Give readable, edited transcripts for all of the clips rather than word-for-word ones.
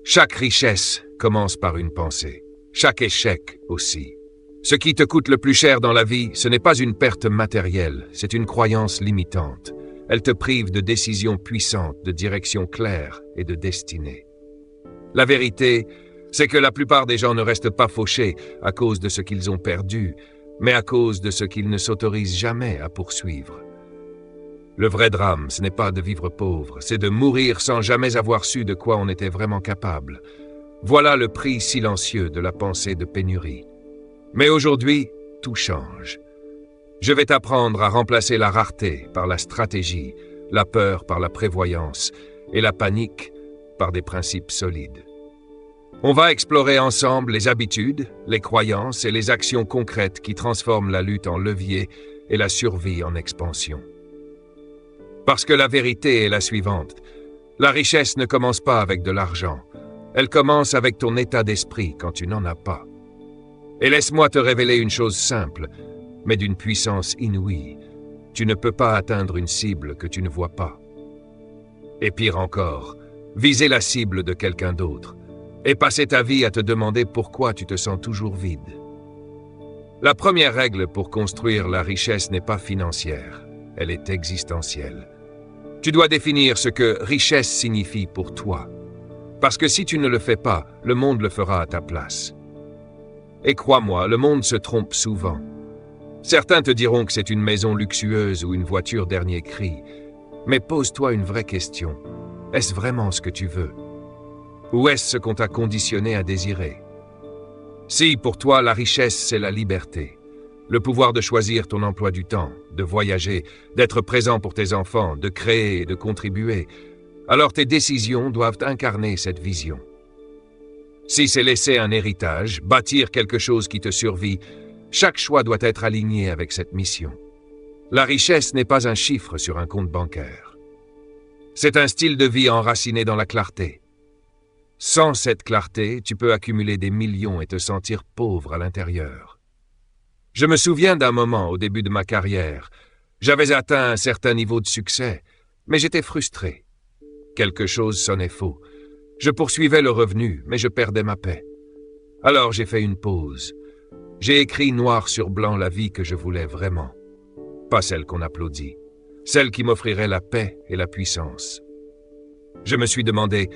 Chaque richesse commence par une pensée. Chaque échec aussi. Ce qui te coûte le plus cher dans la vie, ce n'est pas une perte matérielle, c'est une croyance limitante. Elle te prive de décisions puissantes, de direction claire et de destinée. La vérité, c'est que la plupart des gens ne restent pas fauchés à cause de ce qu'ils ont perdu, mais à cause de ce qu'ils ne s'autorisent jamais à poursuivre. Le vrai drame, ce n'est pas de vivre pauvre, c'est de mourir sans jamais avoir su de quoi on était vraiment capable. Voilà le prix silencieux de la pensée de pénurie. Mais aujourd'hui, tout change. Je vais t'apprendre à remplacer la rareté par la stratégie, la peur par la prévoyance et la panique par des principes solides. On va explorer ensemble les habitudes, les croyances et les actions concrètes qui transforment la lutte en levier et la survie en expansion. Parce que la vérité est la suivante. La richesse ne commence pas avec de l'argent. Elle commence avec ton état d'esprit quand tu n'en as pas. Et laisse-moi te révéler une chose simple, mais d'une puissance inouïe. Tu ne peux pas atteindre une cible que tu ne vois pas. Et pire encore, viser la cible de quelqu'un d'autre et passer ta vie à te demander pourquoi tu te sens toujours vide. La première règle pour construire la richesse n'est pas financière, elle est existentielle. Tu dois définir ce que richesse signifie pour toi. Parce que si tu ne le fais pas, le monde le fera à ta place. Et crois-moi, le monde se trompe souvent. Certains te diront que c'est une maison luxueuse ou une voiture dernier cri. Mais pose-toi une vraie question. Est-ce vraiment ce que tu veux? Ou est-ce ce qu'on t'a conditionné à désirer? Si, pour toi, la richesse, c'est la liberté, le pouvoir de choisir ton emploi du temps, de voyager, d'être présent pour tes enfants, de créer et de contribuer, alors tes décisions doivent incarner cette vision. Si c'est laisser un héritage, bâtir quelque chose qui te survit, chaque choix doit être aligné avec cette mission. La richesse n'est pas un chiffre sur un compte bancaire. C'est un style de vie enraciné dans la clarté. Sans cette clarté, tu peux accumuler des millions et te sentir pauvre à l'intérieur. Je me souviens d'un moment au début de ma carrière. J'avais atteint un certain niveau de succès, mais j'étais frustré. Quelque chose sonnait faux. Je poursuivais le revenu, mais je perdais ma paix. Alors j'ai fait une pause. J'ai écrit noir sur blanc la vie que je voulais vraiment. Pas celle qu'on applaudit. Celle qui m'offrirait la paix et la puissance. Je me suis demandé,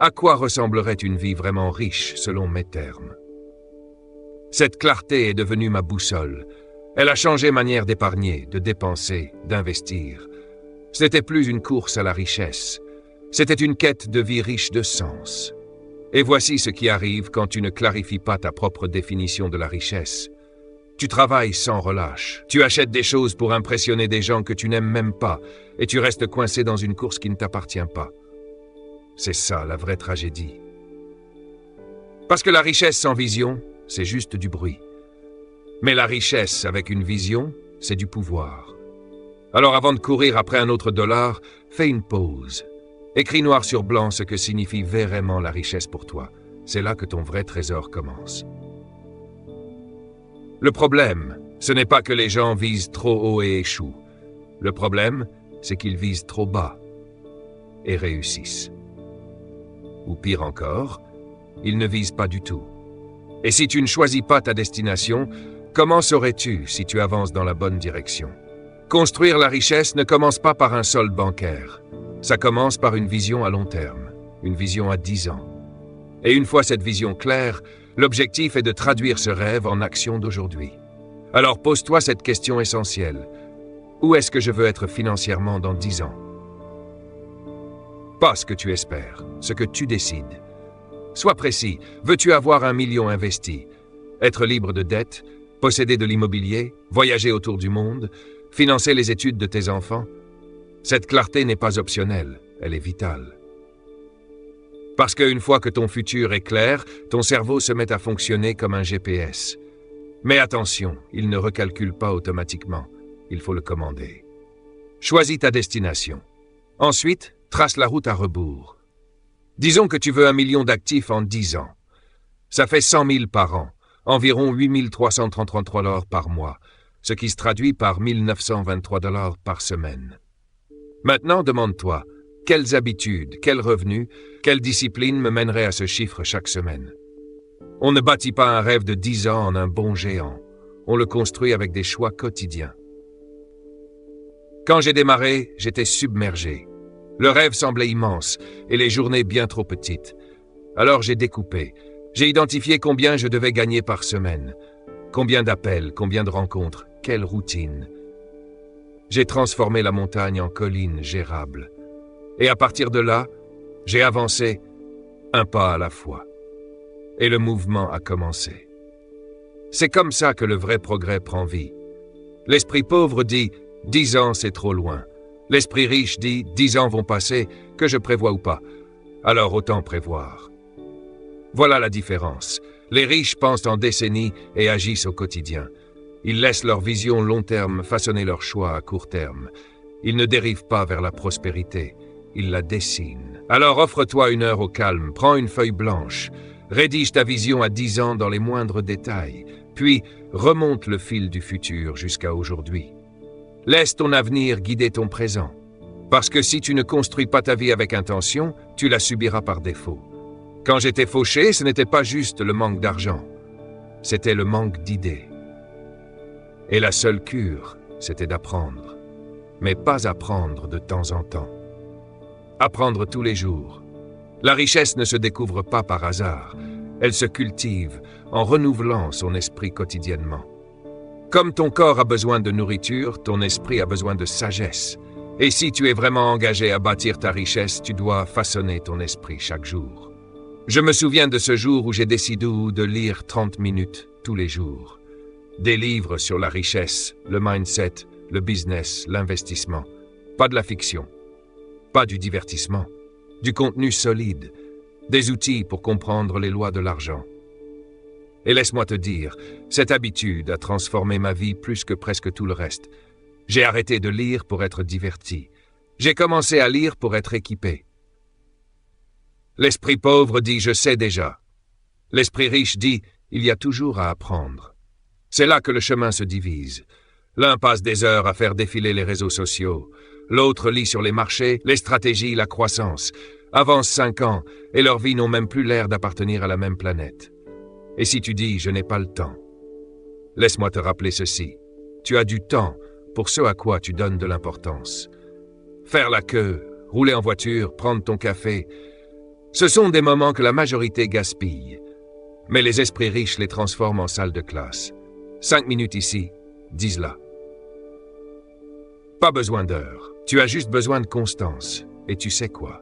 à quoi ressemblerait une vie vraiment riche selon mes termes? Cette clarté est devenue ma boussole. Elle a changé ma manière d'épargner, de dépenser, d'investir. Ce n'était plus une course à la richesse. C'était une quête de vie riche de sens. Et voici ce qui arrive quand tu ne clarifies pas ta propre définition de la richesse. Tu travailles sans relâche. Tu achètes des choses pour impressionner des gens que tu n'aimes même pas, et tu restes coincé dans une course qui ne t'appartient pas. C'est ça la vraie tragédie. Parce que la richesse sans vision, c'est juste du bruit. Mais la richesse avec une vision, c'est du pouvoir. Alors avant de courir après un autre dollar, fais une pause. Écris noir sur blanc ce que signifie vraiment la richesse pour toi. C'est là que ton vrai trésor commence. Le problème, ce n'est pas que les gens visent trop haut et échouent. Le problème, c'est qu'ils visent trop bas et réussissent. Ou pire encore, ils ne visent pas du tout. Et si tu ne choisis pas ta destination, comment saurais-tu si tu avances dans la bonne direction? Construire la richesse ne commence pas par un solde bancaire. Ça commence par une vision à long terme, une vision à 10 ans. Et une fois cette vision claire, l'objectif est de traduire ce rêve en action d'aujourd'hui. Alors pose-toi cette question essentielle. Où est-ce que je veux être financièrement dans 10 ans? Pas ce que tu espères, ce que tu décides. Sois précis. Veux-tu avoir 1 million investi? Être libre de dettes? Posséder de l'immobilier? Voyager autour du monde? Financer les études de tes enfants? Cette clarté n'est pas optionnelle, elle est vitale. Parce qu'une fois que ton futur est clair, ton cerveau se met à fonctionner comme un GPS. Mais attention, il ne recalcule pas automatiquement, il faut le commander. Choisis ta destination. Ensuite, trace la route à rebours. Disons que tu veux 1 million d'actifs en 10 ans. Ça fait 100 000 par an, environ 8 333 $ par mois, ce qui se traduit par 1 923 $ par semaine. Maintenant, demande-toi, Quelles habitudes, quels revenus, quelle discipline me mènerait à ce chiffre chaque semaine? On ne bâtit pas un rêve de 10 ans en un bond géant. On le construit avec des choix quotidiens. Quand j'ai démarré, j'étais submergé. Le rêve semblait immense et les journées bien trop petites. Alors j'ai découpé. J'ai identifié combien je devais gagner par semaine. Combien d'appels, combien de rencontres, quelle routine. J'ai transformé la montagne en colline gérable. Et à partir de là, j'ai avancé un pas à la fois. Et le mouvement a commencé. C'est comme ça que le vrai progrès prend vie. L'esprit pauvre dit « 10 ans, c'est trop loin ». L'esprit riche dit « 10 ans vont passer, que je prévois ou pas. Alors autant prévoir ». Voilà la différence. Les riches pensent en décennies et agissent au quotidien. Ils laissent leur vision long terme façonner leurs choix à court terme. Ils ne dérivent pas vers la prospérité, ils la dessinent. Alors offre-toi une heure au calme, prends une feuille blanche, rédige ta vision à 10 ans dans les moindres détails, puis remonte le fil du futur jusqu'à aujourd'hui. Laisse ton avenir guider ton présent. Parce que si tu ne construis pas ta vie avec intention, tu la subiras par défaut. Quand j'étais fauché, ce n'était pas juste le manque d'argent, c'était le manque d'idées. Et la seule cure, c'était d'apprendre. Mais pas apprendre de temps en temps. Apprendre tous les jours. La richesse ne se découvre pas par hasard, elle se cultive en renouvelant son esprit quotidiennement. Comme ton corps a besoin de nourriture, ton esprit a besoin de sagesse. Et si tu es vraiment engagé à bâtir ta richesse, tu dois façonner ton esprit chaque jour. Je me souviens de ce jour où j'ai décidé de lire 30 minutes tous les jours. Des livres sur la richesse, le mindset, le business, l'investissement. Pas de la fiction. Pas du divertissement. Du contenu solide. Des outils pour comprendre les lois de l'argent. Et laisse-moi te dire, cette habitude a transformé ma vie plus que presque tout le reste. J'ai arrêté de lire pour être diverti. J'ai commencé à lire pour être équipé. L'esprit pauvre dit « je sais déjà ». L'esprit riche dit « il y a toujours à apprendre ». C'est là que le chemin se divise. L'un passe des heures à faire défiler les réseaux sociaux. L'autre lit sur les marchés, les stratégies, la croissance. Avance 5 ans et leurs vies n'ont même plus l'air d'appartenir à la même planète. Et si tu dis « je n'ai pas le temps », laisse-moi te rappeler ceci. Tu as du temps pour ce à quoi tu donnes de l'importance. Faire la queue, rouler en voiture, prendre ton café, ce sont des moments que la majorité gaspille. Mais les esprits riches les transforment en salle de classe. 5 minutes ici, 10 là. Pas besoin d'heures, tu as juste besoin de constance. Et tu sais quoi?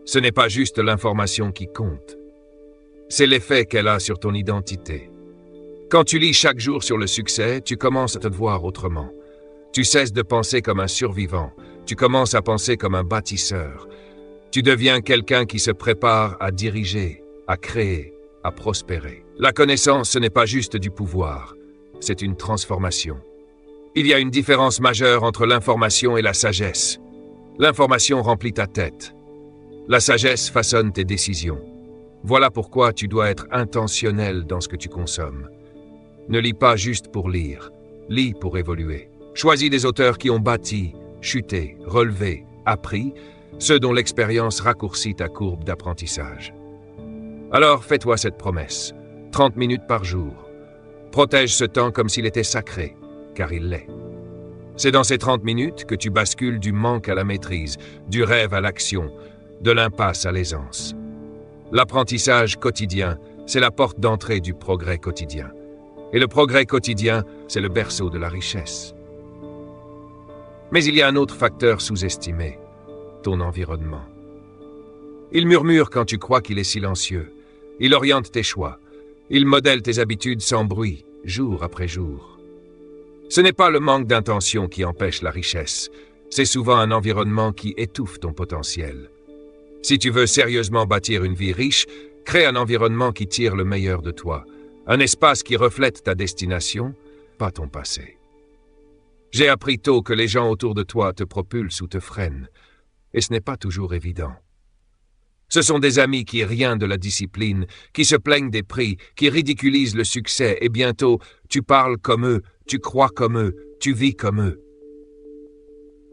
Ce n'est pas juste l'information qui compte. C'est l'effet qu'elle a sur ton identité. Quand tu lis chaque jour sur le succès, tu commences à te voir autrement. Tu cesses de penser comme un survivant, tu commences à penser comme un bâtisseur. Tu deviens quelqu'un qui se prépare à diriger, à créer, à prospérer. La connaissance, ce n'est pas juste du pouvoir, c'est une transformation. Il y a une différence majeure entre l'information et la sagesse. L'information remplit ta tête. La sagesse façonne tes décisions. Voilà pourquoi tu dois être intentionnel dans ce que tu consommes. Ne lis pas juste pour lire, lis pour évoluer. Choisis des auteurs qui ont bâti, chuté, relevé, appris, ceux dont l'expérience raccourcit ta courbe d'apprentissage. Alors fais-toi cette promesse, 30 minutes par jour. Protège ce temps comme s'il était sacré, car il l'est. C'est dans ces 30 minutes que tu bascules du manque à la maîtrise, du rêve à l'action, de l'impasse à l'aisance. L'apprentissage quotidien, c'est la porte d'entrée du progrès quotidien. Et le progrès quotidien, c'est le berceau de la richesse. Mais il y a un autre facteur sous-estimé, ton environnement. Il murmure quand tu crois qu'il est silencieux. Il oriente tes choix. Il modèle tes habitudes sans bruit, jour après jour. Ce n'est pas le manque d'intention qui empêche la richesse. C'est souvent un environnement qui étouffe ton potentiel. Si tu veux sérieusement bâtir une vie riche, crée un environnement qui tire le meilleur de toi. Un espace qui reflète ta destination, pas ton passé. J'ai appris tôt que les gens autour de toi te propulsent ou te freinent. Et ce n'est pas toujours évident. Ce sont des amis qui rient de la discipline, qui se plaignent des prix, qui ridiculisent le succès, et bientôt, tu parles comme eux, tu crois comme eux, tu vis comme eux.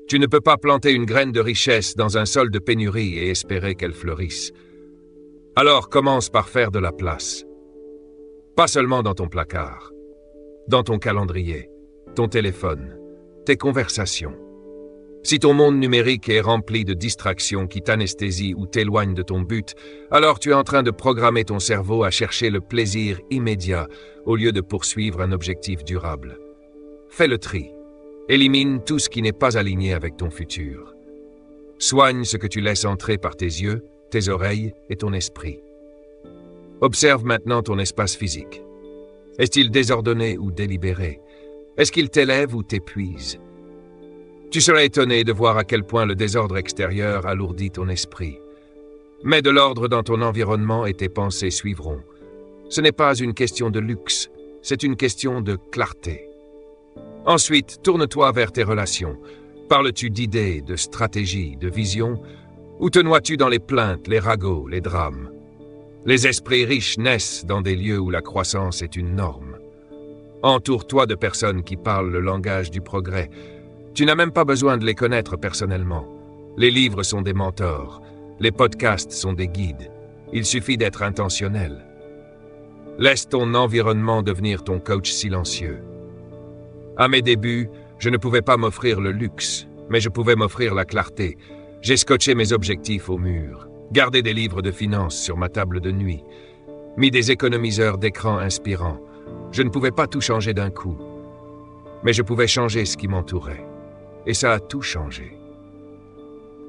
Tu ne peux pas planter une graine de richesse dans un sol de pénurie et espérer qu'elle fleurisse. Alors commence par faire de la place. Pas seulement dans ton placard, dans ton calendrier, ton téléphone, tes conversations. Si ton monde numérique est rempli de distractions qui t'anesthésient ou t'éloignent de ton but, alors tu es en train de programmer ton cerveau à chercher le plaisir immédiat au lieu de poursuivre un objectif durable. Fais le tri. Élimine tout ce qui n'est pas aligné avec ton futur. Soigne ce que tu laisses entrer par tes yeux, tes oreilles et ton esprit. Observe maintenant ton espace physique. Est-il désordonné ou délibéré? Est-ce qu'il t'élève ou t'épuise? Tu serais étonné de voir à quel point le désordre extérieur alourdit ton esprit. Mets de l'ordre dans ton environnement et tes pensées suivront. Ce n'est pas une question de luxe, c'est une question de clarté. Ensuite, tourne-toi vers tes relations. Parles-tu d'idées, de stratégies, de visions, ou te noies-tu dans les plaintes, les ragots, les drames? Les esprits riches naissent dans des lieux où la croissance est une norme. Entoure-toi de personnes qui parlent le langage du progrès. Tu n'as même pas besoin de les connaître personnellement. Les livres sont des mentors, les podcasts sont des guides. Il suffit d'être intentionnel. Laisse ton environnement devenir ton coach silencieux. À mes débuts, je ne pouvais pas m'offrir le luxe, mais je pouvais m'offrir la clarté. J'ai scotché mes objectifs au mur, gardé des livres de finances sur ma table de nuit, mis des économiseurs d'écran inspirants. Je ne pouvais pas tout changer d'un coup, mais je pouvais changer ce qui m'entourait. Et ça a tout changé.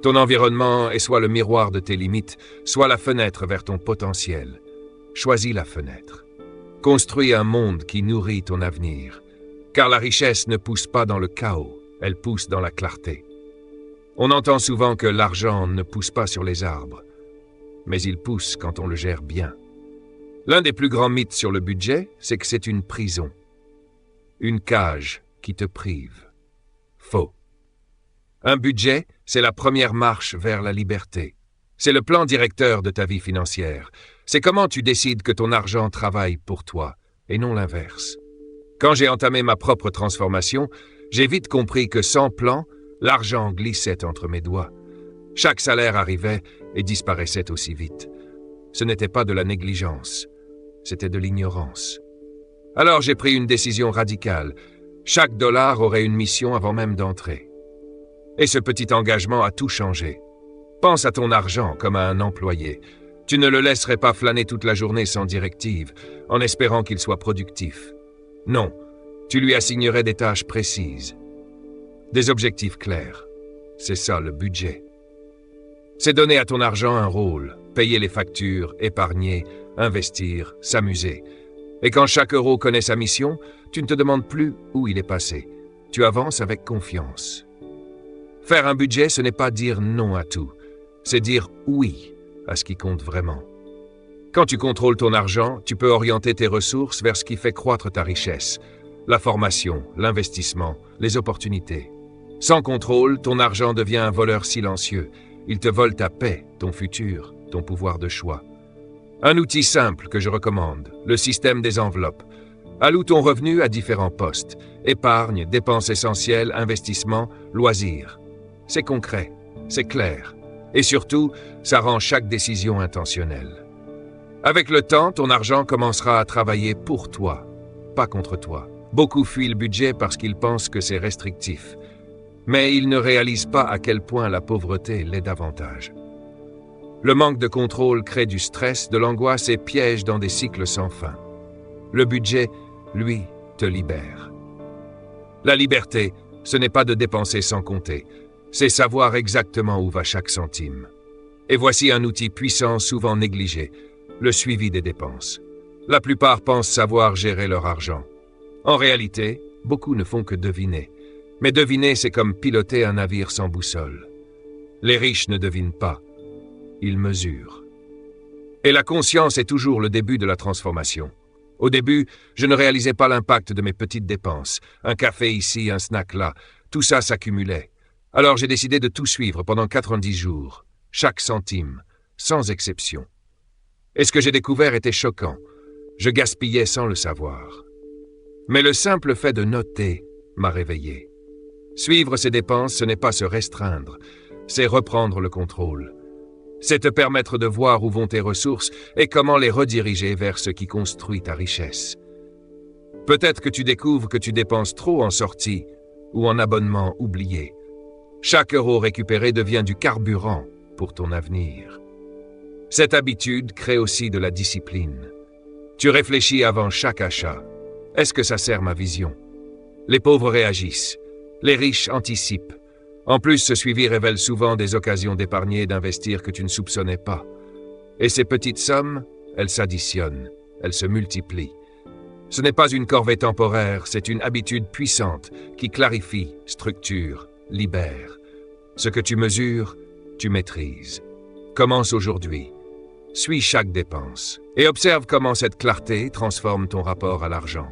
Ton environnement est soit le miroir de tes limites, soit la fenêtre vers ton potentiel. Choisis la fenêtre. Construis un monde qui nourrit ton avenir. Car la richesse ne pousse pas dans le chaos, elle pousse dans la clarté. On entend souvent que l'argent ne pousse pas sur les arbres, mais il pousse quand on le gère bien. L'un des plus grands mythes sur le budget, c'est que c'est une prison. Une cage qui te prive. Faux. Un budget, c'est la première marche vers la liberté. C'est le plan directeur de ta vie financière. C'est comment tu décides que ton argent travaille pour toi, et non l'inverse. Quand j'ai entamé ma propre transformation, j'ai vite compris que sans plan, l'argent glissait entre mes doigts. Chaque salaire arrivait et disparaissait aussi vite. Ce n'était pas de la négligence, c'était de l'ignorance. Alors j'ai pris une décision radicale. Chaque dollar aurait une mission avant même d'entrer. Et ce petit engagement a tout changé. Pense à ton argent comme à un employé. Tu ne le laisserais pas flâner toute la journée sans directive, en espérant qu'il soit productif. Non, tu lui assignerais des tâches précises. Des objectifs clairs. C'est ça le budget. C'est donner à ton argent un rôle, payer les factures, épargner, investir, s'amuser. Et quand chaque euro connaît sa mission, tu ne te demandes plus où il est passé. Tu avances avec confiance. Faire un budget, ce n'est pas dire non à tout. C'est dire oui à ce qui compte vraiment. Quand tu contrôles ton argent, tu peux orienter tes ressources vers ce qui fait croître ta richesse. La formation, l'investissement, les opportunités. Sans contrôle, ton argent devient un voleur silencieux. Il te vole ta paix, ton futur, ton pouvoir de choix. Un outil simple que je recommande, le système des enveloppes. Alloue ton revenu à différents postes. Épargne, dépenses essentielles, investissement, loisirs. C'est concret, c'est clair. Et surtout, ça rend chaque décision intentionnelle. Avec le temps, ton argent commencera à travailler pour toi, pas contre toi. Beaucoup fuient le budget parce qu'ils pensent que c'est restrictif. Mais ils ne réalisent pas à quel point la pauvreté l'est davantage. Le manque de contrôle crée du stress, de l'angoisse et piège dans des cycles sans fin. Le budget, lui, te libère. La liberté, ce n'est pas de dépenser sans compter, c'est savoir exactement où va chaque centime. Et voici un outil puissant souvent négligé, le suivi des dépenses. La plupart pensent savoir gérer leur argent. En réalité, beaucoup ne font que deviner. Mais deviner, c'est comme piloter un navire sans boussole. Les riches ne devinent pas, ils mesurent. Et la conscience est toujours le début de la transformation. Au début, je ne réalisais pas l'impact de mes petites dépenses. Un café ici, un snack là, tout ça s'accumulait. Alors j'ai décidé de tout suivre pendant 90 jours, chaque centime, sans exception. Et ce que j'ai découvert était choquant. Je gaspillais sans le savoir. Mais le simple fait de noter m'a réveillé. Suivre ses dépenses, ce n'est pas se restreindre, c'est reprendre le contrôle. C'est te permettre de voir où vont tes ressources et comment les rediriger vers ce qui construit ta richesse. Peut-être que tu découvres que tu dépenses trop en sortie ou en abonnement oublié. Chaque euro récupéré devient du carburant pour ton avenir. Cette habitude crée aussi de la discipline. Tu réfléchis avant chaque achat. Est-ce que ça sert ma vision? Les pauvres réagissent. Les riches anticipent. En plus, ce suivi révèle souvent des occasions d'épargner et d'investir que tu ne soupçonnais pas. Et ces petites sommes, elles s'additionnent, elles se multiplient. Ce n'est pas une corvée temporaire, c'est une habitude puissante qui clarifie, structure, libère. Ce que tu mesures, tu maîtrises. Commence aujourd'hui. Suis chaque dépense et observe comment cette clarté transforme ton rapport à l'argent.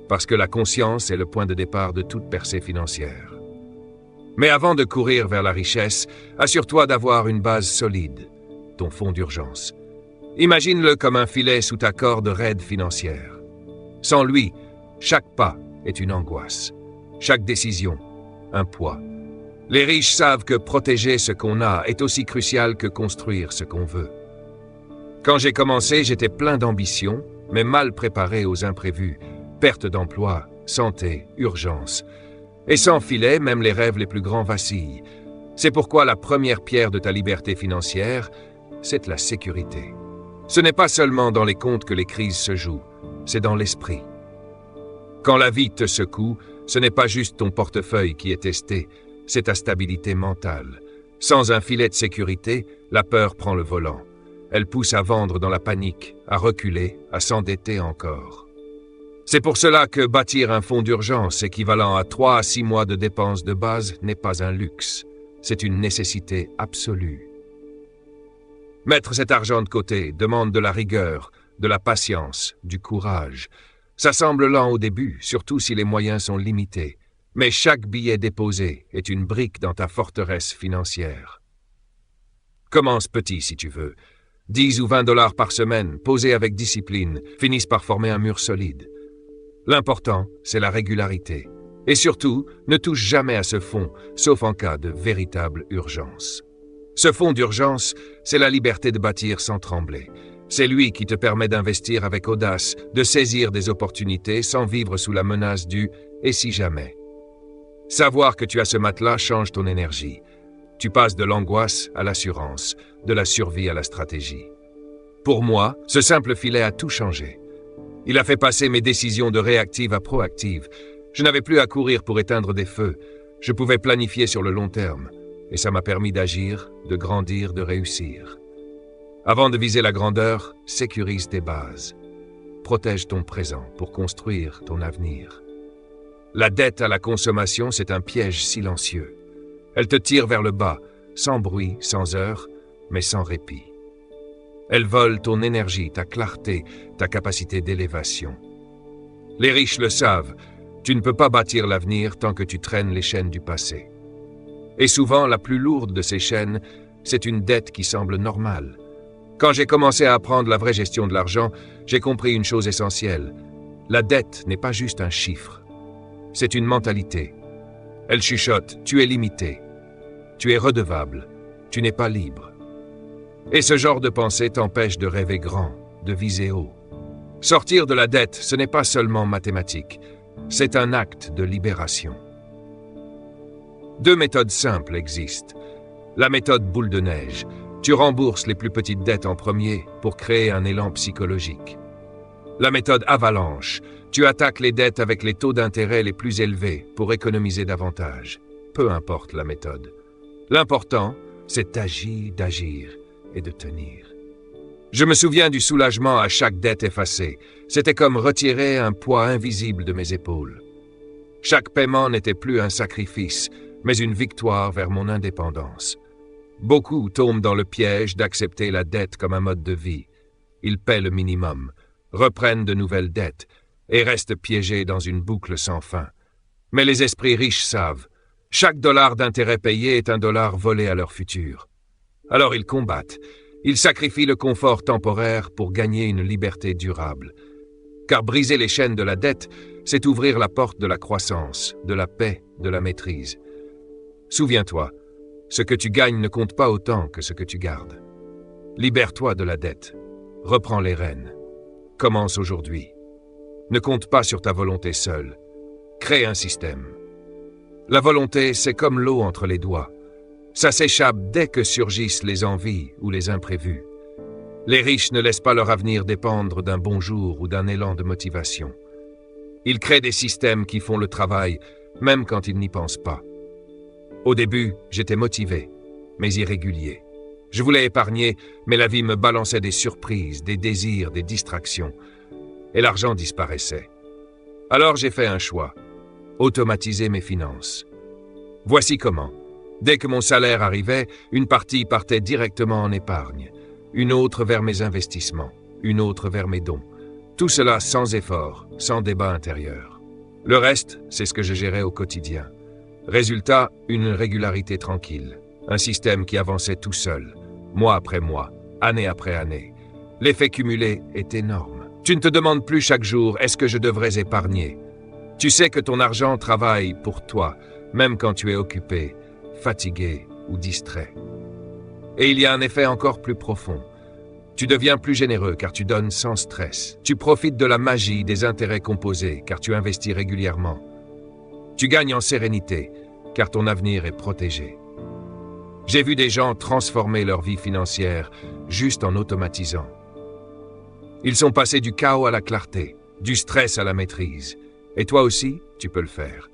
Parce que la conscience est le point de départ de toute percée financière. Mais avant de courir vers la richesse, assure-toi d'avoir une base solide, ton fonds d'urgence. Imagine-le comme un filet sous ta corde raide financière. Sans lui, chaque pas est une angoisse, chaque décision, un poids. Les riches savent que protéger ce qu'on a est aussi crucial que construire ce qu'on veut. Quand j'ai commencé, j'étais plein d'ambition, mais mal préparé aux imprévus, perte d'emploi, santé, urgence. Et sans filet, même les rêves les plus grands vacillent. C'est pourquoi la première pierre de ta liberté financière, c'est la sécurité. Ce n'est pas seulement dans les comptes que les crises se jouent, c'est dans l'esprit. Quand la vie te secoue, ce n'est pas juste ton portefeuille qui est testé, c'est ta stabilité mentale. Sans un filet de sécurité, la peur prend le volant. Elle pousse à vendre dans la panique, à reculer, à s'endetter encore. C'est pour cela que bâtir un fonds d'urgence équivalent à 3 à 6 mois de dépenses de base n'est pas un luxe, c'est une nécessité absolue. Mettre cet argent de côté demande de la rigueur, de la patience, du courage. Ça semble lent au début, surtout si les moyens sont limités, mais chaque billet déposé est une brique dans ta forteresse financière. Commence petit si tu veux. 10 ou 20 $ par semaine, posés avec discipline, finissent par former un mur solide. L'important, c'est la régularité. Et surtout, ne touche jamais à ce fonds, sauf en cas de véritable urgence. Ce fonds d'urgence, c'est la liberté de bâtir sans trembler. C'est lui qui te permet d'investir avec audace, de saisir des opportunités sans vivre sous la menace du « et si jamais ». Savoir que tu as ce matelas change ton énergie. Tu passes de l'angoisse à l'assurance, de la survie à la stratégie. Pour moi, ce simple filet a tout changé. Il a fait passer mes décisions de réactive à proactive. Je n'avais plus à courir pour éteindre des feux. Je pouvais planifier sur le long terme. Et ça m'a permis d'agir, de grandir, de réussir. Avant de viser la grandeur, sécurise tes bases. Protège ton présent pour construire ton avenir. La dette à la consommation, c'est un piège silencieux. Elle te tire vers le bas, sans bruit, sans heurts, mais sans répit. Elle vole ton énergie, ta clarté, ta capacité d'élévation. Les riches le savent, tu ne peux pas bâtir l'avenir tant que tu traînes les chaînes du passé. Et souvent, la plus lourde de ces chaînes, c'est une dette qui semble normale. Quand j'ai commencé à apprendre la vraie gestion de l'argent, j'ai compris une chose essentielle. La dette n'est pas juste un chiffre. C'est une mentalité. Elle chuchote, tu es limité. Tu es redevable. Tu n'es pas libre. Et ce genre de pensée t'empêche de rêver grand, de viser haut. Sortir de la dette, ce n'est pas seulement mathématique. C'est un acte de libération. 2 méthodes simples existent. La méthode boule de neige. Tu rembourses les plus petites dettes en premier pour créer un élan psychologique. La méthode avalanche. Tu attaques les dettes avec les taux d'intérêt les plus élevés pour économiser davantage. Peu importe la méthode. L'important, c'est d'agir et de tenir. Je me souviens du soulagement à chaque dette effacée. C'était comme retirer un poids invisible de mes épaules. Chaque paiement n'était plus un sacrifice, mais une victoire vers mon indépendance. Beaucoup tombent dans le piège d'accepter la dette comme un mode de vie. Ils paient le minimum, reprennent de nouvelles dettes et restent piégés dans une boucle sans fin. Mais les esprits riches savent, chaque dollar d'intérêt payé est un dollar volé à leur futur. Alors ils combattent, ils sacrifient le confort temporaire pour gagner une liberté durable. Car briser les chaînes de la dette, c'est ouvrir la porte de la croissance, de la paix, de la maîtrise. Souviens-toi, ce que tu gagnes ne compte pas autant que ce que tu gardes. Libère-toi de la dette. Reprends les rênes. Commence aujourd'hui. Ne compte pas sur ta volonté seule. Crée un système. La volonté, c'est comme l'eau entre les doigts. Ça s'échappe dès que surgissent les envies ou les imprévus. Les riches ne laissent pas leur avenir dépendre d'un bon jour ou d'un élan de motivation. Ils créent des systèmes qui font le travail, même quand ils n'y pensent pas. Au début, j'étais motivé, mais irrégulier. Je voulais épargner, mais la vie me balançait des surprises, des désirs, des distractions. Et l'argent disparaissait. Alors j'ai fait un choix. Automatiser mes finances. Voici comment. Dès que mon salaire arrivait, une partie partait directement en épargne, une autre vers mes investissements, une autre vers mes dons. Tout cela sans effort, sans débat intérieur. Le reste, c'est ce que je gérais au quotidien. Résultat, une régularité tranquille. Un système qui avançait tout seul, mois après mois, année après année. L'effet cumulé est énorme. Tu ne te demandes plus chaque jour « est-ce que je devrais épargner ?» Tu sais que ton argent travaille pour toi, même quand tu es occupé, fatigué ou distrait. Et il y a un effet encore plus profond. Tu deviens plus généreux car tu donnes sans stress. Tu profites de la magie des intérêts composés car tu investis régulièrement. Tu gagnes en sérénité car ton avenir est protégé. J'ai vu des gens transformer leur vie financière juste en automatisant. Ils sont passés du chaos à la clarté, du stress à la maîtrise. Et toi aussi, tu peux le faire.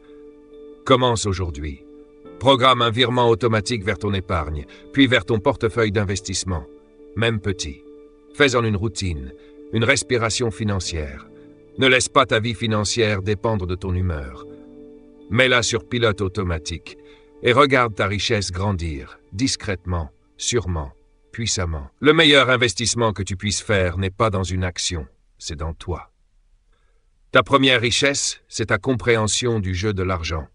Commence aujourd'hui. Programme un virement automatique vers ton épargne, puis vers ton portefeuille d'investissement, même petit. Fais-en une routine, une respiration financière. Ne laisse pas ta vie financière dépendre de ton humeur. Mets-la sur pilote automatique et regarde ta richesse grandir, discrètement, sûrement, puissamment. Le meilleur investissement que tu puisses faire n'est pas dans une action, c'est dans toi. Ta première richesse, c'est ta compréhension du jeu de l'argent.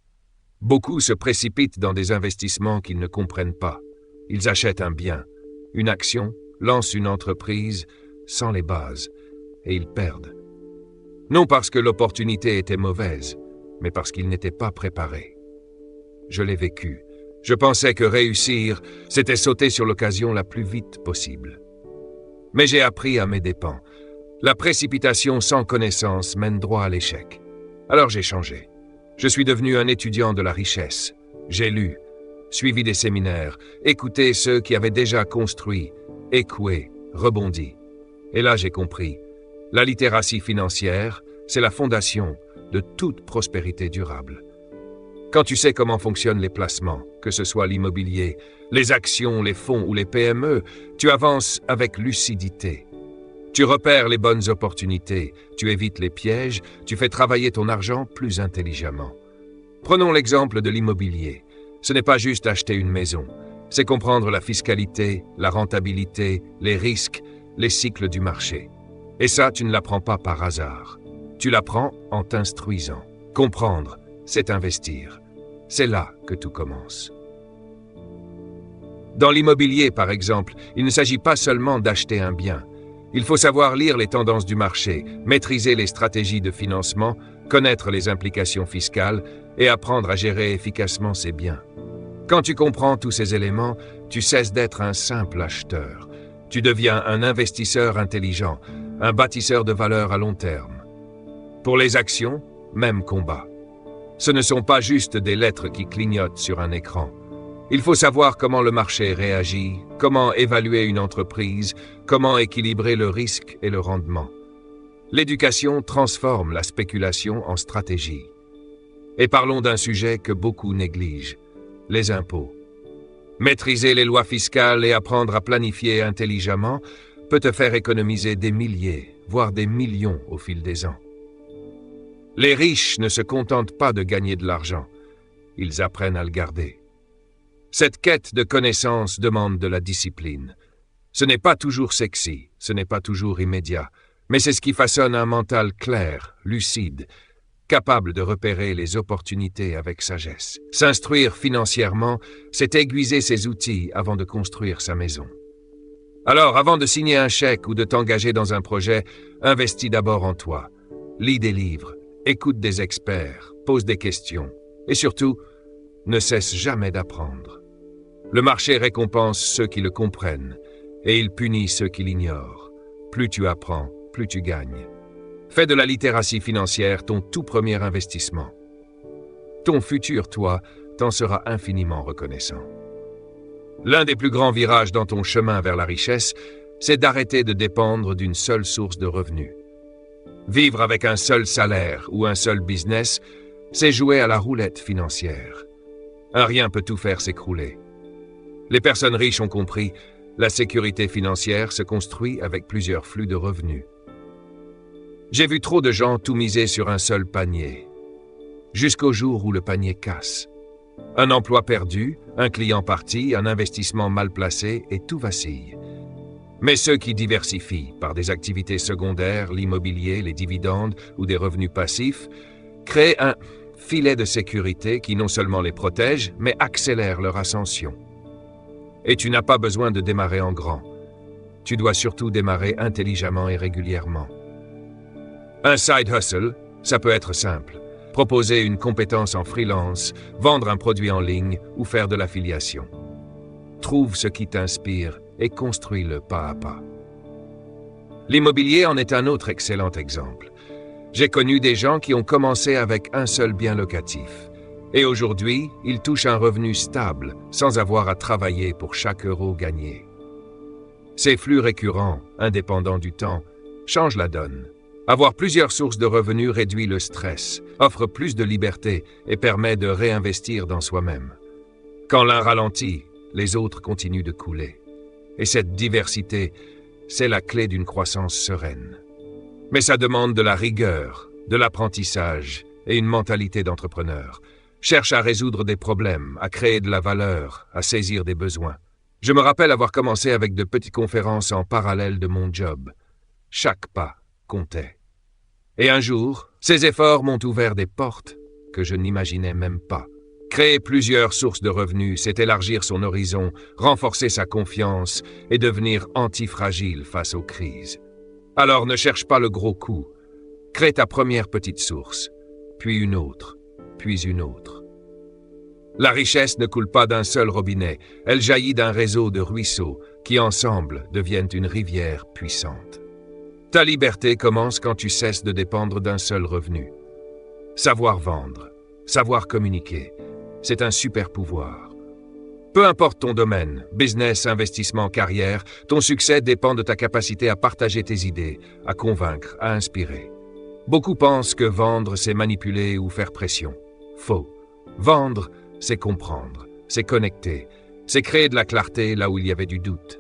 Beaucoup se précipitent dans des investissements qu'ils ne comprennent pas. Ils achètent un bien, une action, lancent une entreprise sans les bases, et ils perdent. Non parce que l'opportunité était mauvaise, mais parce qu'ils n'étaient pas préparés. Je l'ai vécu. Je pensais que réussir, c'était sauter sur l'occasion la plus vite possible. Mais j'ai appris à mes dépens. La précipitation sans connaissance mène droit à l'échec. Alors j'ai changé. Je suis devenu un étudiant de la richesse. J'ai lu, suivi des séminaires, écouté ceux qui avaient déjà construit, écoué, rebondi. Et là j'ai compris. La littératie financière, c'est la fondation de toute prospérité durable. Quand tu sais comment fonctionnent les placements, que ce soit l'immobilier, les actions, les fonds ou les PME, tu avances avec lucidité. Tu repères les bonnes opportunités, tu évites les pièges, tu fais travailler ton argent plus intelligemment. Prenons l'exemple de l'immobilier. Ce n'est pas juste acheter une maison, c'est comprendre la fiscalité, la rentabilité, les risques, les cycles du marché. Et ça, tu ne l'apprends pas par hasard. Tu l'apprends en t'instruisant. Comprendre, c'est investir. C'est là que tout commence. Dans l'immobilier, par exemple, il ne s'agit pas seulement d'acheter un bien. Il faut savoir lire les tendances du marché, maîtriser les stratégies de financement, connaître les implications fiscales et apprendre à gérer efficacement ses biens. Quand tu comprends tous ces éléments, tu cesses d'être un simple acheteur. Tu deviens un investisseur intelligent, un bâtisseur de valeur à long terme. Pour les actions, même combat. Ce ne sont pas juste des lettres qui clignotent sur un écran. Il faut savoir comment le marché réagit, comment évaluer une entreprise, comment équilibrer le risque et le rendement. L'éducation transforme la spéculation en stratégie. Et parlons d'un sujet que beaucoup négligent, les impôts. Maîtriser les lois fiscales et apprendre à planifier intelligemment peut te faire économiser des milliers, voire des millions au fil des ans. Les riches ne se contentent pas de gagner de l'argent, ils apprennent à le garder. Cette quête de connaissance demande de la discipline. Ce n'est pas toujours sexy, ce n'est pas toujours immédiat, mais c'est ce qui façonne un mental clair, lucide, capable de repérer les opportunités avec sagesse. S'instruire financièrement, c'est aiguiser ses outils avant de construire sa maison. Alors, avant de signer un chèque ou de t'engager dans un projet, investis d'abord en toi. lis des livres, écoute des experts, pose des questions et surtout, ne cesse jamais d'apprendre. Le marché récompense ceux qui le comprennent et il punit ceux qui l'ignorent. Plus tu apprends, plus tu gagnes. Fais de la littératie financière ton tout premier investissement. Ton futur toi t'en sera infiniment reconnaissant. L'un des plus grands virages dans ton chemin vers la richesse, c'est d'arrêter de dépendre d'une seule source de revenus. Vivre avec un seul salaire ou un seul business, c'est jouer à la roulette financière. Un rien peut tout faire s'écrouler. Les personnes riches ont compris, la sécurité financière se construit avec plusieurs flux de revenus. J'ai vu trop de gens tout miser sur un seul panier, jusqu'au jour où le panier casse. Un emploi perdu, un client parti, un investissement mal placé et tout vacille. Mais ceux qui diversifient par des activités secondaires, l'immobilier, les dividendes ou des revenus passifs, créent un filet de sécurité qui non seulement les protège, mais accélère leur ascension. Et tu n'as pas besoin de démarrer en grand. Tu dois surtout démarrer intelligemment et régulièrement. Un side hustle, ça peut être simple. Proposer une compétence en freelance, vendre un produit en ligne ou faire de l'affiliation. Trouve ce qui t'inspire et construis-le pas à pas. L'immobilier en est un autre excellent exemple. J'ai connu des gens qui ont commencé avec un seul bien locatif. Et aujourd'hui, ils touchent un revenu stable, sans avoir à travailler pour chaque euro gagné. Ces flux récurrents, indépendants du temps, changent la donne. Avoir plusieurs sources de revenus réduit le stress, offre plus de liberté et permet de réinvestir dans soi-même. Quand l'un ralentit, les autres continuent de couler. Et cette diversité, c'est la clé d'une croissance sereine. Mais ça demande de la rigueur, de l'apprentissage et une mentalité d'entrepreneur. Cherche à résoudre des problèmes, à créer de la valeur, à saisir des besoins. Je me rappelle avoir commencé avec de petites conférences en parallèle de mon job. Chaque pas comptait. Et un jour, ces efforts m'ont ouvert des portes que je n'imaginais même pas. Créer plusieurs sources de revenus, c'est élargir son horizon, renforcer sa confiance et devenir antifragile face aux crises. Alors ne cherche pas le gros coup. Crée ta première petite source, puis une autre, puis une autre. La richesse ne coule pas d'un seul robinet, elle jaillit d'un réseau de ruisseaux qui ensemble deviennent une rivière puissante. Ta liberté commence quand tu cesses de dépendre d'un seul revenu. Savoir vendre, savoir communiquer, c'est un super pouvoir. Peu importe ton domaine, business, investissement, carrière, ton succès dépend de ta capacité à partager tes idées, à convaincre, à inspirer. Beaucoup pensent que vendre, c'est manipuler ou faire pression. Faux. Vendre, c'est comprendre, c'est connecter, c'est créer de la clarté là où il y avait du doute.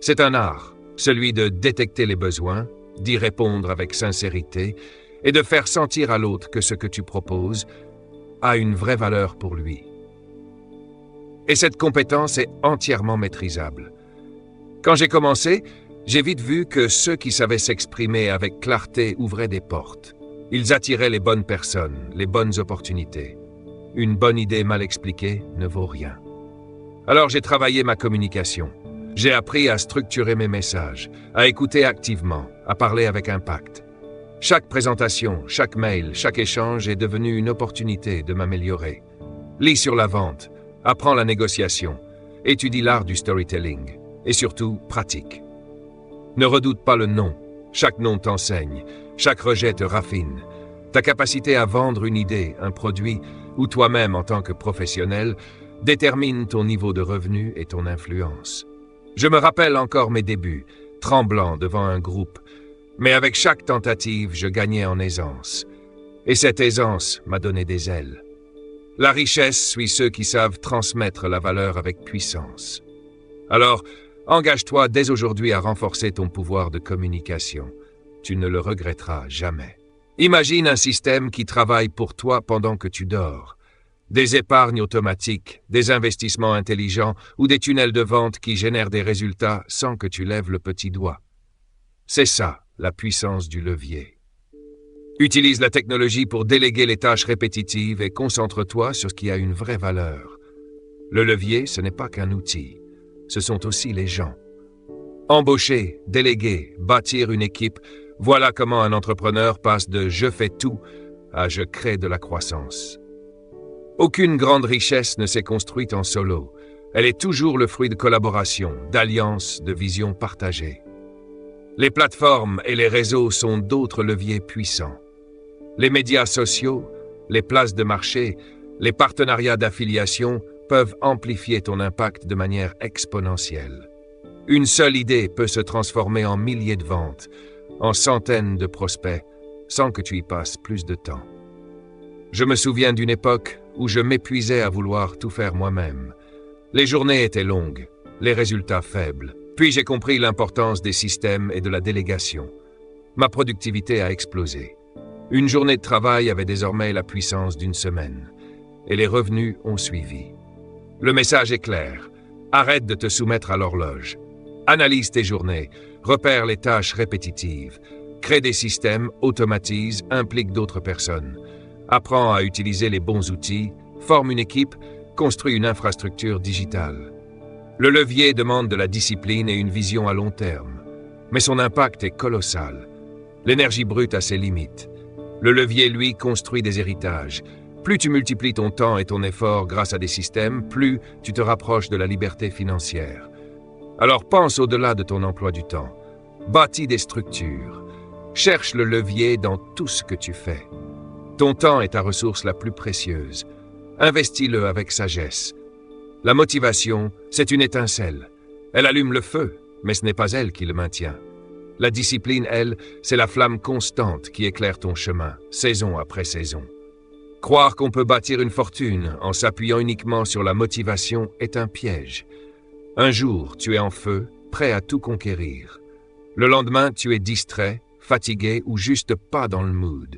C'est un art, celui de détecter les besoins, d'y répondre avec sincérité et de faire sentir à l'autre que ce que tu proposes a une vraie valeur pour lui. Et cette compétence est entièrement maîtrisable. Quand j'ai commencé, j'ai vite vu que ceux qui savaient s'exprimer avec clarté ouvraient des portes. Ils attiraient les bonnes personnes, les bonnes opportunités. Une bonne idée mal expliquée ne vaut rien. Alors j'ai travaillé ma communication. J'ai appris à structurer mes messages, à écouter activement, à parler avec impact. Chaque présentation, chaque mail, chaque échange est devenu une opportunité de m'améliorer. Lis sur la vente, apprends la négociation, étudie l'art du storytelling et surtout pratique. Ne redoute pas le non. Chaque non t'enseigne, chaque rejet te raffine. Ta capacité à vendre une idée, un produit ou toi-même en tant que professionnel détermine ton niveau de revenu et ton influence. Je me rappelle encore mes débuts, tremblant devant un groupe, mais avec chaque tentative, je gagnais en aisance. Et cette aisance m'a donné des ailes. La richesse suit ceux qui savent transmettre la valeur avec puissance. Alors, engage-toi dès aujourd'hui à renforcer ton pouvoir de communication. Tu ne le regretteras jamais. Imagine un système qui travaille pour toi pendant que tu dors. Des épargnes automatiques, des investissements intelligents ou des tunnels de vente qui génèrent des résultats sans que tu lèves le petit doigt. C'est ça, la puissance du levier. Utilise la technologie pour déléguer les tâches répétitives et concentre-toi sur ce qui a une vraie valeur. Le levier, ce n'est pas qu'un outil, ce sont aussi les gens. Embaucher, déléguer, bâtir une équipe, Voilà comment un entrepreneur passe de « je fais tout » à « je crée de la croissance ». Aucune grande richesse ne s'est construite en solo. Elle est toujours le fruit de collaboration, d'alliances, de visions partagées. Les plateformes et les réseaux sont d'autres leviers puissants. Les médias sociaux, les places de marché, les partenariats d'affiliation peuvent amplifier ton impact de manière exponentielle. Une seule idée peut se transformer en milliers de ventes, en centaines de prospects, sans que tu y passes plus de temps. Je me souviens d'une époque où je m'épuisais à vouloir tout faire moi-même. Les journées étaient longues, les résultats faibles. Puis j'ai compris l'importance des systèmes et de la délégation. Ma productivité a explosé. Une journée de travail avait désormais la puissance d'une semaine. Et les revenus ont suivi. Le message est clair. Arrête de te soumettre à l'horloge. Analyse tes journées, repère les tâches répétitives, crée des systèmes, automatise, implique d'autres personnes. Apprends à utiliser les bons outils, forme une équipe, construis une infrastructure digitale. Le levier demande de la discipline et une vision à long terme. Mais son impact est colossal. L'énergie brute a ses limites. Le levier, lui, construit des héritages. Plus tu multiplies ton temps et ton effort grâce à des systèmes, plus tu te rapproches de la liberté financière. Alors pense au-delà de ton emploi du temps. Bâtis des structures. Cherche le levier dans tout ce que tu fais. Ton temps est ta ressource la plus précieuse. Investis-le avec sagesse. La motivation, c'est une étincelle. Elle allume le feu, mais ce n'est pas elle qui le maintient. La discipline, elle, c'est la flamme constante qui éclaire ton chemin, saison après saison. Croire qu'on peut bâtir une fortune en s'appuyant uniquement sur la motivation est un piège. Un jour, tu es en feu, prêt à tout conquérir. Le lendemain, tu es distrait, fatigué ou juste pas dans le mood.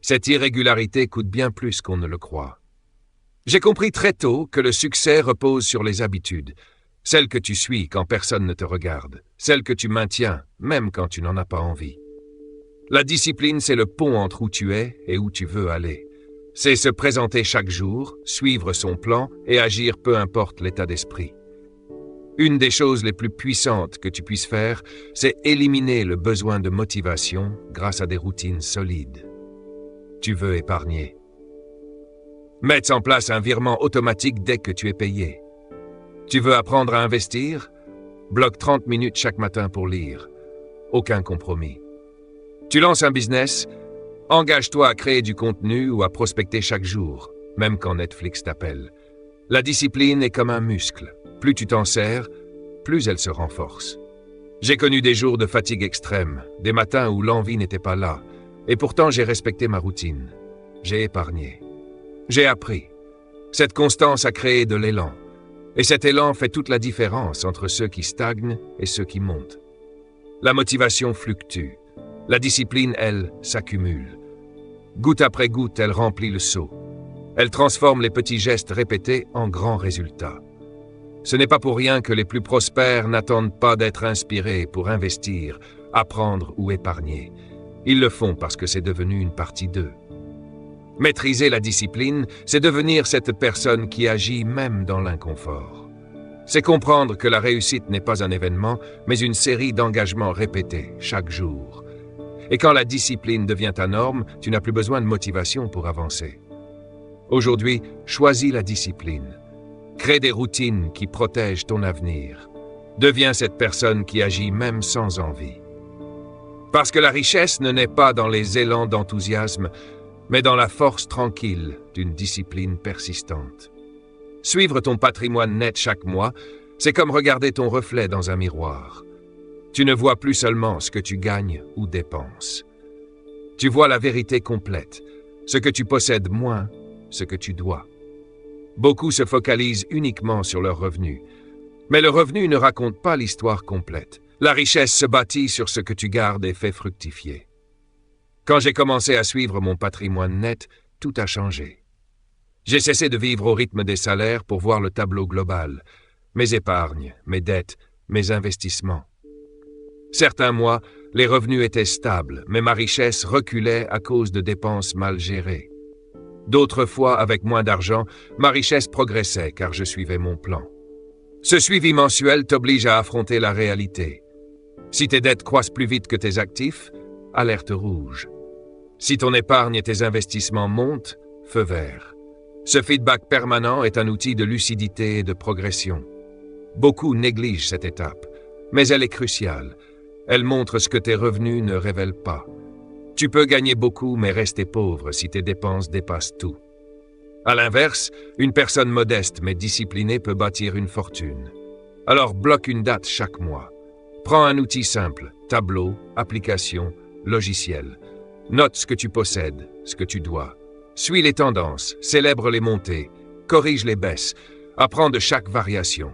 Cette irrégularité coûte bien plus qu'on ne le croit. J'ai compris très tôt que le succès repose sur les habitudes, celles que tu suis quand personne ne te regarde, celles que tu maintiens, même quand tu n'en as pas envie. La discipline, c'est le pont entre où tu es et où tu veux aller. C'est se présenter chaque jour, suivre son plan et agir peu importe l'état d'esprit. Une des choses les plus puissantes que tu puisses faire, c'est éliminer le besoin de motivation grâce à des routines solides. Tu veux épargner. Mets en place un virement automatique dès que tu es payé. Tu veux apprendre à investir? Bloque 30 minutes chaque matin pour lire. Aucun compromis. Tu lances un business? Engage-toi à créer du contenu ou à prospecter chaque jour, même quand Netflix t'appelle. La discipline est comme un muscle. Plus tu t'en sers, plus elle se renforce. J'ai connu des jours de fatigue extrême, des matins où l'envie n'était pas là, et pourtant j'ai respecté ma routine. J'ai épargné. J'ai appris. Cette constance a créé de l'élan. Et cet élan fait toute la différence entre ceux qui stagnent et ceux qui montent. La motivation fluctue. La discipline, elle, s'accumule. Goutte après goutte, elle remplit le seau. Elle transforme les petits gestes répétés en grands résultats. Ce n'est pas pour rien que les plus prospères n'attendent pas d'être inspirés pour investir, apprendre ou épargner. Ils le font parce que c'est devenu une partie d'eux. Maîtriser la discipline, c'est devenir cette personne qui agit même dans l'inconfort. C'est comprendre que la réussite n'est pas un événement, mais une série d'engagements répétés chaque jour. Et quand la discipline devient ta norme, tu n'as plus besoin de motivation pour avancer. Aujourd'hui, choisis la discipline. Crée des routines qui protègent ton avenir. Deviens cette personne qui agit même sans envie. Parce que la richesse ne naît pas dans les élans d'enthousiasme, mais dans la force tranquille d'une discipline persistante. Suivre ton patrimoine net chaque mois, c'est comme regarder ton reflet dans un miroir. Tu ne vois plus seulement ce que tu gagnes ou dépenses. Tu vois la vérité complète, ce que tu possèdes moins, ce que tu dois. Beaucoup se focalisent uniquement sur leurs revenus, mais le revenu ne raconte pas l'histoire complète. La richesse se bâtit sur ce que tu gardes et fais fructifier. Quand j'ai commencé à suivre mon patrimoine net, tout a changé. J'ai cessé de vivre au rythme des salaires pour voir le tableau global, mes épargnes, mes dettes, mes investissements. Certains mois, les revenus étaient stables, mais ma richesse reculait à cause de dépenses mal gérées. D'autres fois, avec moins d'argent, ma richesse progressait car je suivais mon plan. Ce suivi mensuel t'oblige à affronter la réalité. Si tes dettes croissent plus vite que tes actifs, alerte rouge. Si ton épargne et tes investissements montent, feu vert. Ce feedback permanent est un outil de lucidité et de progression. Beaucoup négligent cette étape, mais elle est cruciale. Elle montre ce que tes revenus ne révèlent pas. Tu peux gagner beaucoup mais rester pauvre si tes dépenses dépassent tout. À l'inverse, une personne modeste mais disciplinée peut bâtir une fortune. Alors bloque une date chaque mois. Prends un outil simple, tableau, application, logiciel. Note ce que tu possèdes, ce que tu dois. Suis les tendances, célèbre les montées, corrige les baisses, apprends de chaque variation.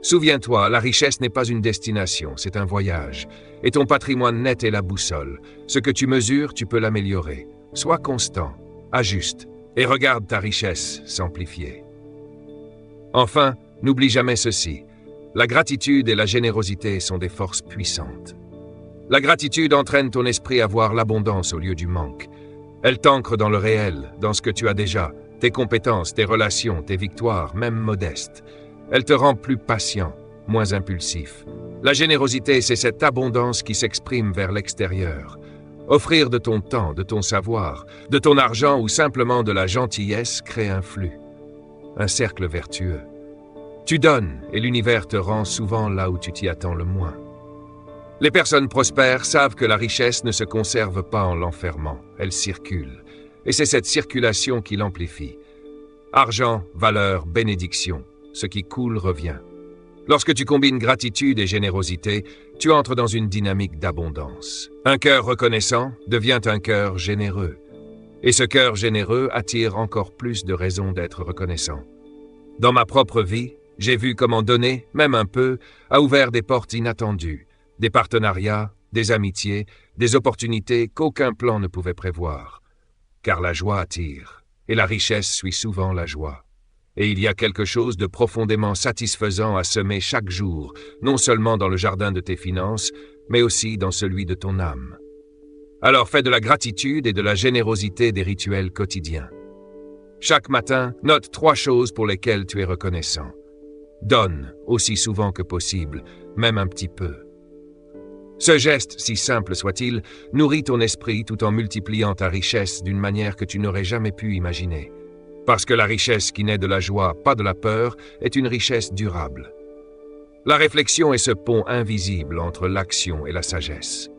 Souviens-toi, la richesse n'est pas une destination, c'est un voyage. Et ton patrimoine net est la boussole. Ce que tu mesures, tu peux l'améliorer. Sois constant, ajuste, et regarde ta richesse s'amplifier. Enfin, n'oublie jamais ceci. La gratitude et la générosité sont des forces puissantes. La gratitude entraîne ton esprit à voir l'abondance au lieu du manque. Elle t'ancre dans le réel, dans ce que tu as déjà, tes compétences, tes relations, tes victoires, même modestes. Elle te rend plus patient, moins impulsif. La générosité, c'est cette abondance qui s'exprime vers l'extérieur. Offrir de ton temps, de ton savoir, de ton argent ou simplement de la gentillesse crée un flux, un cercle vertueux. Tu donnes et l'univers te rend souvent là où tu t'y attends le moins. Les personnes prospères savent que la richesse ne se conserve pas en l'enfermant, elle circule. Et c'est cette circulation qui l'amplifie. Argent, valeur, bénédiction, ce qui coule revient. Lorsque tu combines gratitude et générosité, tu entres dans une dynamique d'abondance. Un cœur reconnaissant devient un cœur généreux. Et ce cœur généreux attire encore plus de raisons d'être reconnaissant. Dans ma propre vie, j'ai vu comment donner, même un peu, a ouvert des portes inattendues. Des partenariats, des amitiés, des opportunités qu'aucun plan ne pouvait prévoir. Car la joie attire, et la richesse suit souvent la joie. Et il y a quelque chose de profondément satisfaisant à semer chaque jour, non seulement dans le jardin de tes finances, mais aussi dans celui de ton âme. Alors fais de la gratitude et de la générosité des rituels quotidiens. Chaque matin, note 3 choses pour lesquelles tu es reconnaissant. Donne aussi souvent que possible, même un petit peu. Ce geste, si simple soit-il, nourrit ton esprit tout en multipliant ta richesse d'une manière que tu n'aurais jamais pu imaginer. Parce que la richesse qui naît de la joie, pas de la peur, est une richesse durable. La réflexion est ce pont invisible entre l'action et la sagesse.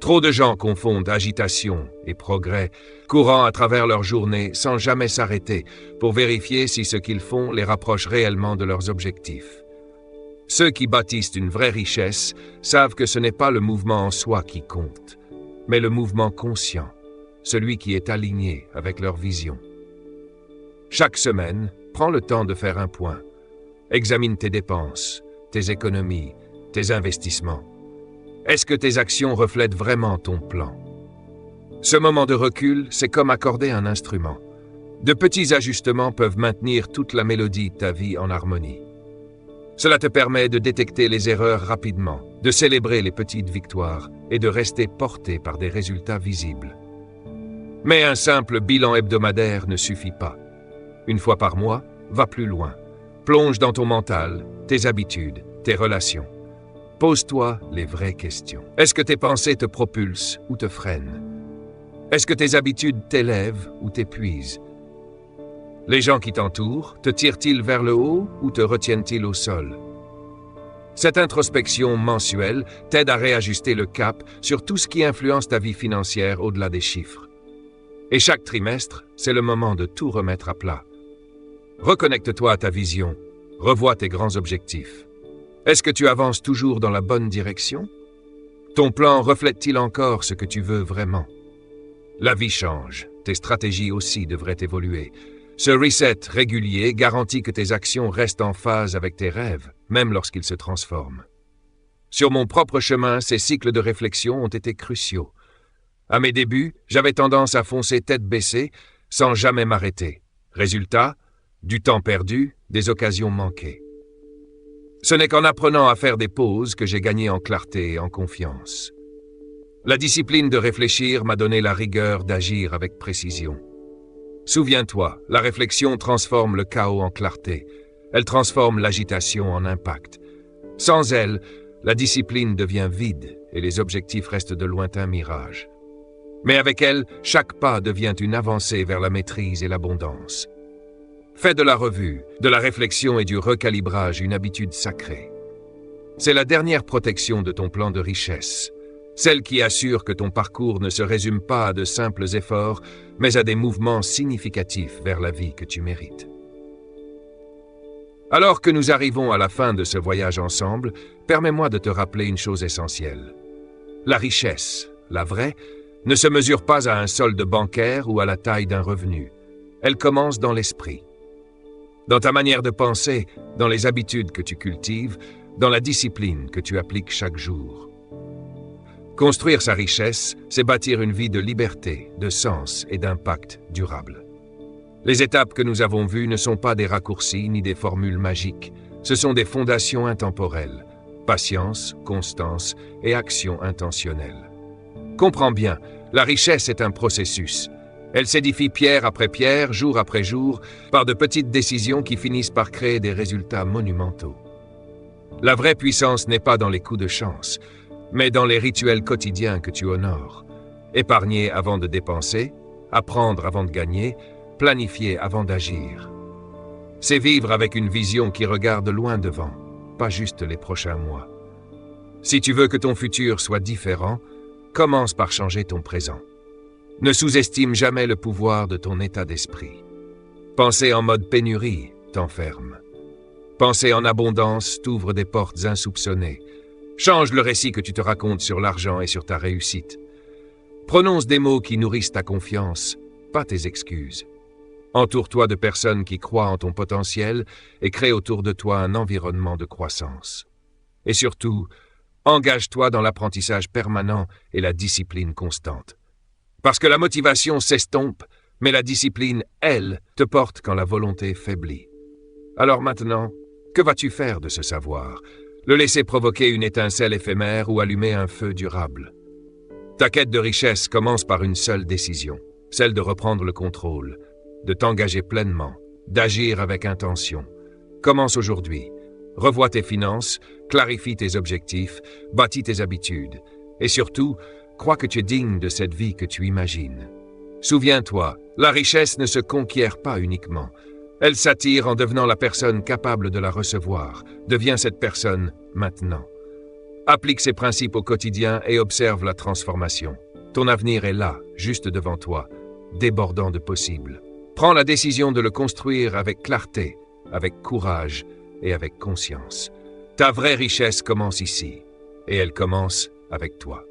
Trop de gens confondent agitation et progrès, courant à travers leur journée sans jamais s'arrêter pour vérifier si ce qu'ils font les rapproche réellement de leurs objectifs. Ceux qui bâtissent une vraie richesse savent que ce n'est pas le mouvement en soi qui compte, mais le mouvement conscient, celui qui est aligné avec leur vision. Chaque semaine, prends le temps de faire un point. Examine tes dépenses, tes économies, tes investissements. Est-ce que tes actions reflètent vraiment ton plan? Ce moment de recul, c'est comme accorder un instrument. De petits ajustements peuvent maintenir toute la mélodie de ta vie en harmonie. Cela te permet de détecter les erreurs rapidement, de célébrer les petites victoires et de rester porté par des résultats visibles. Mais un simple bilan hebdomadaire ne suffit pas. Une fois par mois, va plus loin. Plonge dans ton mental, tes habitudes, tes relations. Pose-toi les vraies questions. Est-ce que tes pensées te propulsent ou te freinent? Est-ce que tes habitudes t'élèvent ou t'épuisent? Les gens qui t'entourent, te tirent-ils vers le haut ou te retiennent-ils au sol? Cette introspection mensuelle t'aide à réajuster le cap sur tout ce qui influence ta vie financière au-delà des chiffres. Et chaque trimestre, c'est le moment de tout remettre à plat. Reconnecte-toi à ta vision, revois tes grands objectifs. Est-ce que tu avances toujours dans la bonne direction? Ton plan reflète-t-il encore ce que tu veux vraiment? La vie change, tes stratégies aussi devraient évoluer. Ce reset régulier garantit que tes actions restent en phase avec tes rêves, même lorsqu'ils se transforment. Sur mon propre chemin, ces cycles de réflexion ont été cruciaux. À mes débuts, j'avais tendance à foncer tête baissée, sans jamais m'arrêter. Résultat, du temps perdu, des occasions manquées. Ce n'est qu'en apprenant à faire des pauses que j'ai gagné en clarté et en confiance. La discipline de réfléchir m'a donné la rigueur d'agir avec précision. Souviens-toi, la réflexion transforme le chaos en clarté. Elle transforme l'agitation en impact. Sans elle, la discipline devient vide et les objectifs restent de lointains mirages. Mais avec elle, chaque pas devient une avancée vers la maîtrise et l'abondance. Fais de la revue, de la réflexion et du recalibrage une habitude sacrée. C'est la dernière protection de ton plan de richesse, celle qui assure que ton parcours ne se résume pas à de simples efforts, mais à des mouvements significatifs vers la vie que tu mérites. Alors que nous arrivons à la fin de ce voyage ensemble, permets-moi de te rappeler une chose essentielle. La richesse, la vraie, ne se mesure pas à un solde bancaire ou à la taille d'un revenu. Elle commence dans l'esprit. Dans ta manière de penser, dans les habitudes que tu cultives, dans la discipline que tu appliques chaque jour. Construire sa richesse, c'est bâtir une vie de liberté, de sens et d'impact durable. Les étapes que nous avons vues ne sont pas des raccourcis ni des formules magiques, ce sont des fondations intemporelles, patience, constance et action intentionnelle. Comprends bien, la richesse est un processus. Elle s'édifie pierre après pierre, jour après jour, par de petites décisions qui finissent par créer des résultats monumentaux. La vraie puissance n'est pas dans les coups de chance, mais dans les rituels quotidiens que tu honores. Épargner avant de dépenser, apprendre avant de gagner, planifier avant d'agir. C'est vivre avec une vision qui regarde loin devant, pas juste les prochains mois. Si tu veux que ton futur soit différent, commence par changer ton présent. Ne sous-estime jamais le pouvoir de ton état d'esprit. Penser en mode pénurie t'enferme. Penser en abondance t'ouvre des portes insoupçonnées. Change le récit que tu te racontes sur l'argent et sur ta réussite. Prononce des mots qui nourrissent ta confiance, pas tes excuses. Entoure-toi de personnes qui croient en ton potentiel et crée autour de toi un environnement de croissance. Et surtout, engage-toi dans l'apprentissage permanent et la discipline constante. Parce que la motivation s'estompe, mais la discipline, elle, te porte quand la volonté faiblit. Alors maintenant, que vas-tu faire de ce savoir? Le laisser provoquer une étincelle éphémère ou allumer un feu durable? Ta quête de richesse commence par une seule décision, celle de reprendre le contrôle, de t'engager pleinement, d'agir avec intention. Commence aujourd'hui. Revois tes finances, clarifie tes objectifs, bâtis tes habitudes. Et surtout, crois que tu es digne de cette vie que tu imagines. Souviens-toi, la richesse ne se conquiert pas uniquement. Elle s'attire en devenant la personne capable de la recevoir. Deviens cette personne maintenant. Applique ces principes au quotidien et observe la transformation. Ton avenir est là, juste devant toi, débordant de possibles. Prends la décision de le construire avec clarté, avec courage et avec conscience. Ta vraie richesse commence ici, et elle commence avec toi.